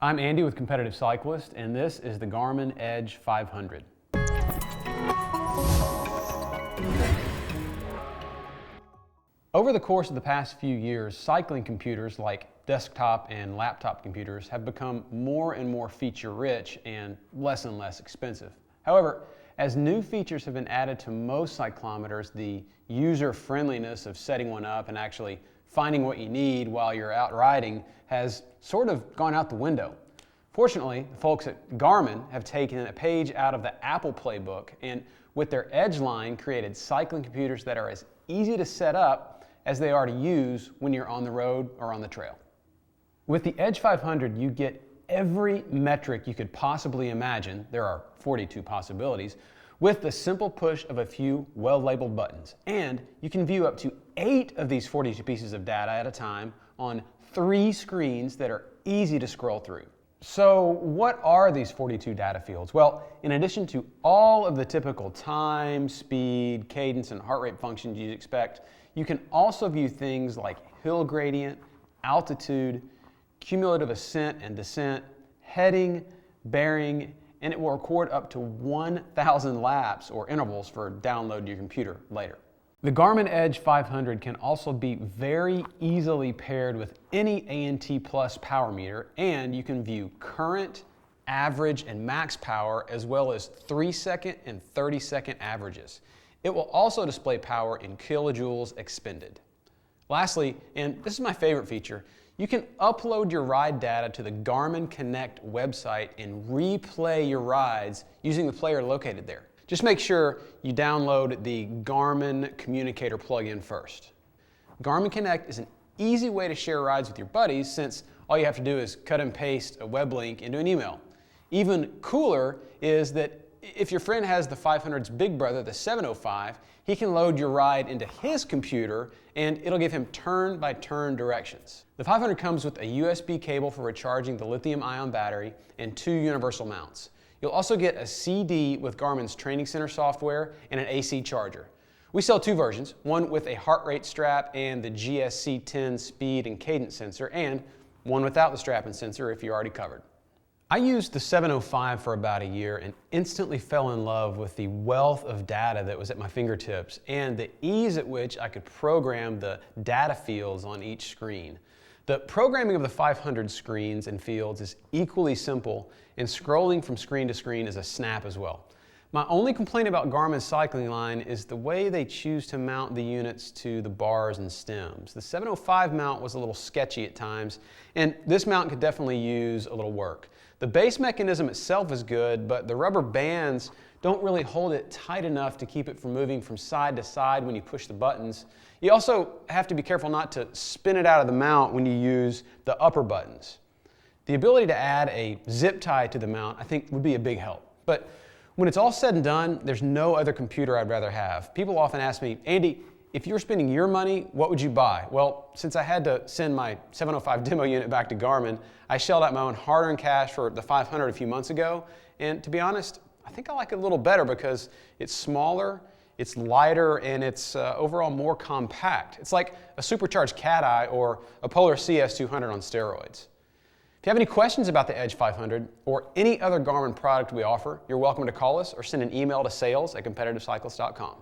I'm Andy with Competitive Cyclist, and this is the Garmin Edge 500. Over the course of the past few years, cycling computers like desktop and laptop computers have become more and more feature-rich and less expensive. However, as new features have been added to most cyclometers, the user-friendliness of setting one up and actually finding what you need while you're out riding has sort of gone out the window. Fortunately, the folks at Garmin have taken a page out of the Apple playbook and with their Edge line created cycling computers that are as easy to set up as they are to use when you're on the road or on the trail. With the Edge 500, you get every metric you could possibly imagine, there are 42 possibilities, with the simple push of a few well-labeled buttons. And you can view up to 8 of these 42 pieces of data at a time on 3 screens that are easy to scroll through. So what are these 42 data fields? Well, in addition to all of the typical time, speed, cadence, and heart rate functions you'd expect, you can also view things like hill gradient, altitude, cumulative ascent and descent, heading, bearing, and it will record up to 1,000 laps or intervals for download to your computer later. The Garmin Edge 500 can also be very easily paired with any A&T Plus power meter, and you can view current, average, and max power, as well as 3-second and 30-second averages. It will also display power in kilojoules expended. Lastly, and this is my favorite feature, you can upload your ride data to the Garmin Connect website and replay your rides using the player located there. Just make sure you download the Garmin Communicator plugin first. Garmin Connect is an easy way to share rides with your buddies since all you have to do is cut and paste a web link into an email. Even cooler is that if your friend has the 500's big brother, the 705, he can load your ride into his computer and it'll give him turn-by-turn directions. The 500 comes with a USB cable for recharging the lithium-ion battery and 2 universal mounts. You'll also get a CD with Garmin's Training Center software and an AC charger. We sell 2 versions, one with a heart rate strap and the GSC-10 speed and cadence sensor, and one without the strap and sensor if you're already covered. I used the 705 for about a year and instantly fell in love with the wealth of data that was at my fingertips and the ease at which I could program the data fields on each screen. The programming of the 500 screens and fields is equally simple, and scrolling from screen to screen is a snap as well. My only complaint about Garmin's cycling line is the way they choose to mount the units to the bars and stems. The 705 mount was a little sketchy at times, and this mount could definitely use a little work. The base mechanism itself is good, but the rubber bands don't really hold it tight enough to keep it from moving from side to side when you push the buttons. You also have to be careful not to spin it out of the mount when you use the upper buttons. The ability to add a zip tie to the mount, I think, would be a big help. But when it's all said and done, there's no other computer I'd rather have. People often ask me, Andy, if you were spending your money, what would you buy? Well, since I had to send my 705 demo unit back to Garmin, I shelled out my own hard-earned cash for the 500 a few months ago. And to be honest, I think I like it a little better because it's smaller, it's lighter, and it's overall more compact. It's like a supercharged Cat Eye or a Polar CS200 on steroids. If you have any questions about the Edge 500 or any other Garmin product we offer, you're welcome to call us or send an email to sales@competitivecyclist.com.